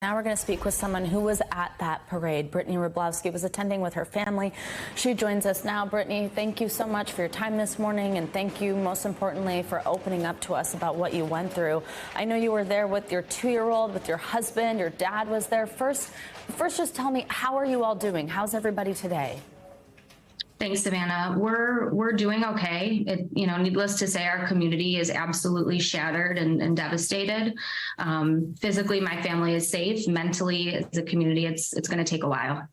Now we're going to speak with someone who was at that parade. Brittany Wroblewski was attending with her family. She joins us now. Brittany, thank you so much for your time this morning, and thank you most importantly for opening up to us about what you went through. I know you were there with your 2-year-old, with your husband, your dad was there. First just tell me, how are you all doing? How's everybody today? Thanks, Savannah. We're doing okay. Needless to say, our community is absolutely shattered and devastated. Physically, my family is safe. Mentally, as a community, it's going to take a while.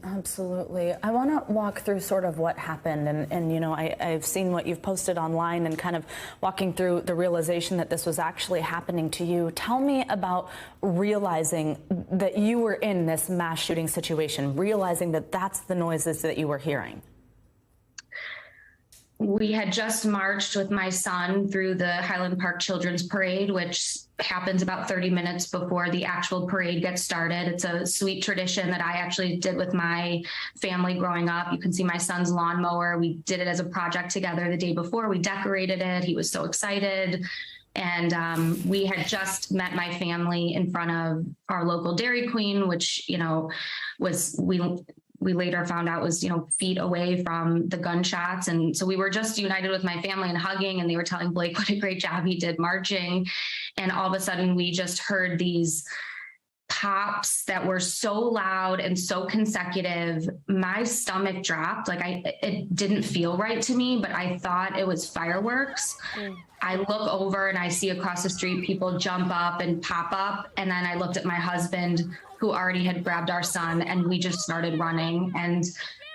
Absolutely. I want to walk through sort of what happened. And I've seen what you've posted online and kind of walking through the realization that this was actually happening to you. Tell me about realizing that you were in this mass shooting situation, realizing that that's the noises that you were hearing. We had just marched with my son through the Highland Park Children's Parade, which happens about 30 minutes before the actual parade gets started. It's a sweet tradition that I actually did with my family growing up. You can see my son's lawnmower. We did it as a project together the day before. We decorated it. He was so excited. And we had just met my family in front of our local Dairy Queen, which, we later found out was, feet away from the gunshots. And so we were just united with my family and hugging, and they were telling Blake what a great job he did marching. And all of a sudden we just heard these pops that were so loud and so consecutive. My stomach dropped. It didn't feel right to me, but I thought it was fireworks. I look over and I see across the street people jump up and pop up. And then I looked at my husband, who already had grabbed our son, and we just started running. And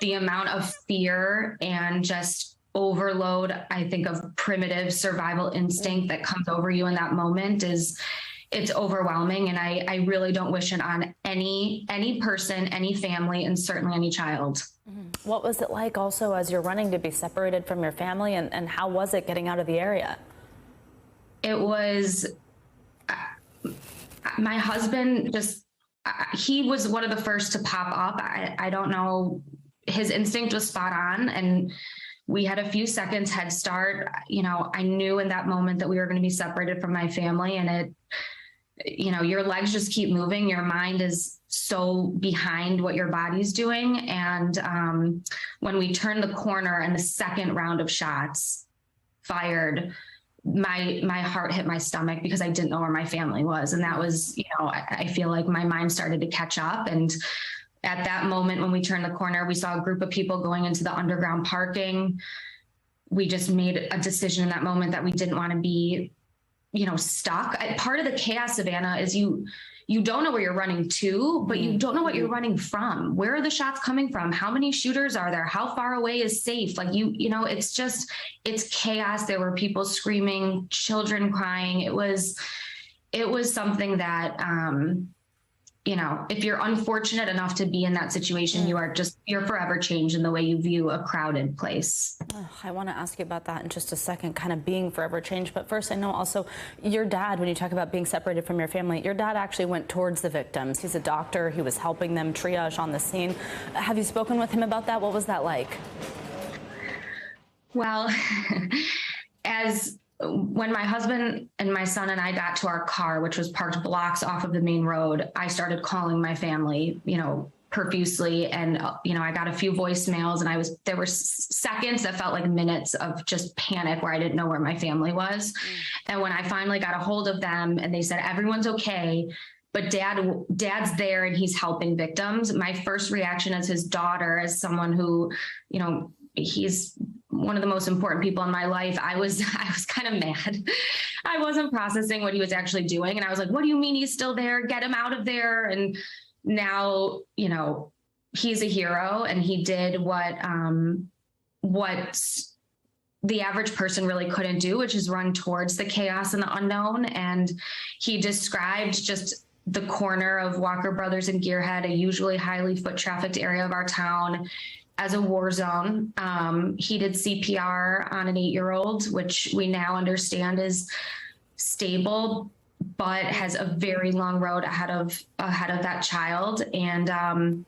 the amount of fear and just overload, I think, of primitive survival instinct that comes over you in that moment it's overwhelming. And I really don't wish it on any person, any family, and certainly any child. What was it like also as you're running to be separated from your family, and how was it getting out of the area? It was, my husband he was one of the first to pop up. I don't know, his instinct was spot on, and we had a few seconds head start. I knew in that moment that we were going to be separated from my family, and your legs just keep moving. Your mind is so behind what your body's doing. And when we turned the corner and the second round of shots fired, my heart hit my stomach because I didn't know where my family was. And that was, I feel like my mind started to catch up. And at that moment, when we turned the corner, we saw a group of people going into the underground parking. We just made a decision in that moment that we didn't want to be, stuck. Part of the chaos, Savannah, is you don't know where you're running to, but you don't know what you're running from. Where are the shots coming from? How many shooters are there? How far away is safe? It's chaos. There were people screaming, children crying. It was something that, if you're unfortunate enough to be in that situation, you're forever changed in the way you view a crowded place. I want to ask you about that in just a second, kind of being forever changed. But first, I know also your dad, when you talk about being separated from your family, your dad actually went towards the victims. He's a doctor. He was helping them triage on the scene. Have you spoken with him about that? What was that like? Well, when my husband and my son and I got to our car, which was parked blocks off of the main road, I started calling my family, profusely. And, I got a few voicemails, and there were seconds that felt like minutes of just panic where I didn't know where my family was. And when I finally got a hold of them and they said, everyone's okay, but dad's there and he's helping victims, my first reaction as his daughter, as someone who, he's one of the most important people in my life, I was kind of mad. I wasn't processing what he was actually doing. And I was like, what do you mean he's still there? Get him out of there. And now, he's a hero, and he did what the average person really couldn't do, which is run towards the chaos and the unknown. And he described just the corner of Walker Brothers and Gearhead, a usually highly foot trafficked area of our town, as a war zone. He did CPR on an 8-year-old, which we now understand is stable, but has a very long road ahead of that child. And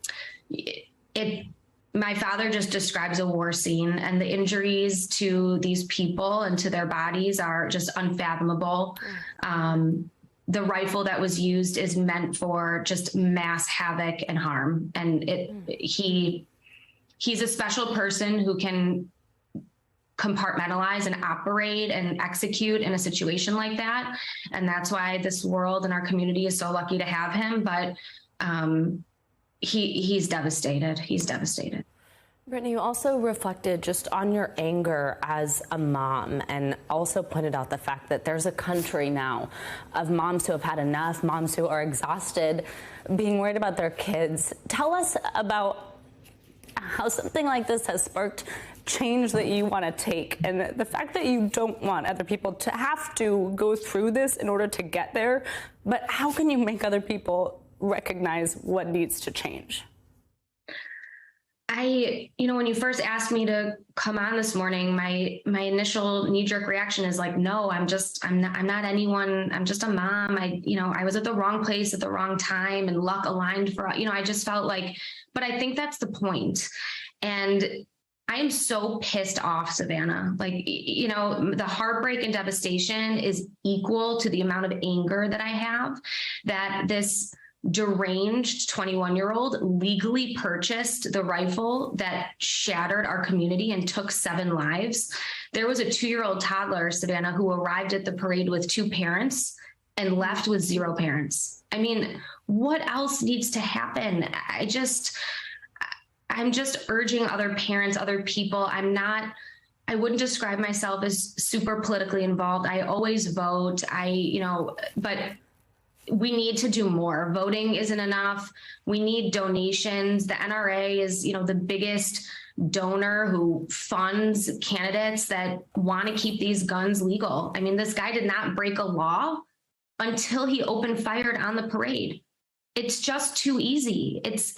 my father just describes a war scene, and the injuries to these people and to their bodies are just unfathomable. the rifle that was used is meant for just mass havoc and harm. And he's a special person who can compartmentalize and operate and execute in a situation like that. And that's why this world and our community is so lucky to have him. But he's devastated. He's devastated. Brittany, you also reflected just on your anger as a mom and also pointed out the fact that there's a country now of moms who have had enough, moms who are exhausted, being worried about their kids. Tell us about how something like this has sparked change that you want to take, and the fact that you don't want other people to have to go through this in order to get there, but how can you make other people recognize what needs to change? When you first asked me to come on this morning, my initial knee-jerk reaction is like, no, I'm not anyone. I'm just a mom. I was at the wrong place at the wrong time, and luck aligned for, I just felt like, but I think that's the point. And I am so pissed off, Savannah. The heartbreak and devastation is equal to the amount of anger that I have that this deranged 21-year-old legally purchased the rifle that shattered our community and took 7 lives. There was a 2-year-old toddler, Savannah, who arrived at the parade with 2 parents and left with 0 parents. I mean, what else needs to happen? I'm just urging other parents, other people. I wouldn't describe myself as super politically involved. I always vote. But we need to do more. Voting isn't enough. We need donations. The NRA is, the biggest donor who funds candidates that want to keep these guns legal. I mean, this guy did not break a law until he opened fire on the parade. It's just too easy. It's,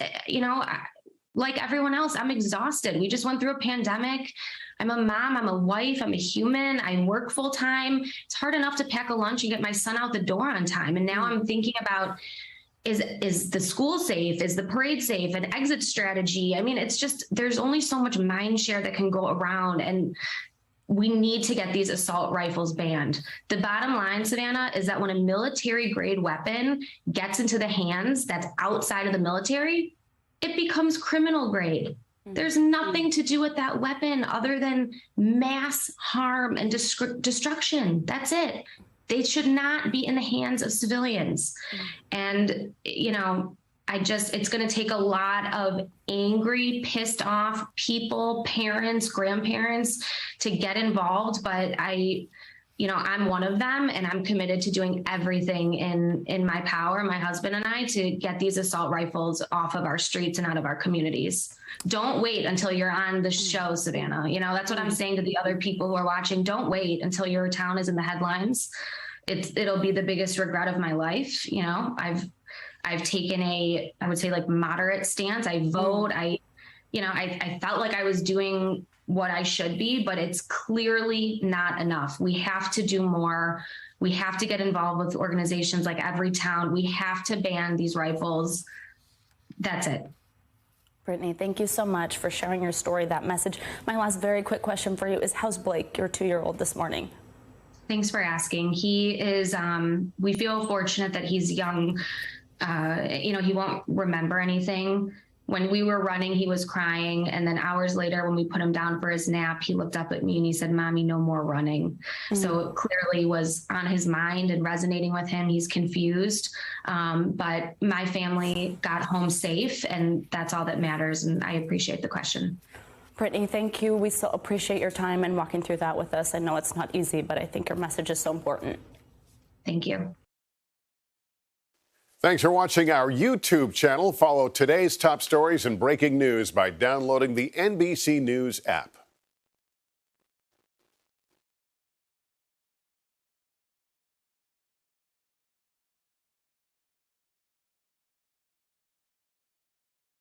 like everyone else, I'm exhausted. We just went through a pandemic. I'm a mom, I'm a wife, I'm a human, I work full time. It's hard enough to pack a lunch and get my son out the door on time. And now I'm thinking about, is the school safe? Is the parade safe? An exit strategy? I mean, it's just, there's only so much mind share that can go around, and we need to get these assault rifles banned. The bottom line, Savannah, is that when a military grade weapon gets into the hands that's outside of the military, it becomes criminal grade. There's nothing to do with that weapon other than mass harm and destruction. That's it. They should not be in the hands of civilians. And, it's going to take a lot of angry, pissed off people, parents, grandparents to get involved. But I'm one of them, and I'm committed to doing everything in my power, my husband and I, to get these assault rifles off of our streets and out of our communities. Don't wait until you're on the show, Savannah. That's what I'm saying to the other people who are watching. Don't wait until your town is in the headlines. It'll be the biggest regret of my life. I've taken I would say, moderate stance. I vote. I felt like I was doing what I should be, but it's clearly not enough. We have to do more. We have to get involved with organizations like Everytown. We have to ban these rifles. That's it. Brittany, thank you so much for sharing your story, that message. My last very quick question for you is, how's Blake, your 2-year-old, this morning? Thanks for asking. He is, we feel fortunate that he's young. He won't remember anything. When we were running, he was crying. And then hours later, when we put him down for his nap, he looked up at me and he said, "Mommy, no more running." Mm-hmm. So it clearly was on his mind and resonating with him. He's confused. But my family got home safe, and that's all that matters. And I appreciate the question. Brittany, thank you. We so appreciate your time and walking through that with us. I know it's not easy, but I think your message is so important. Thank you. Thanks for watching our YouTube channel. Follow today's top stories and breaking news by downloading the NBC News app.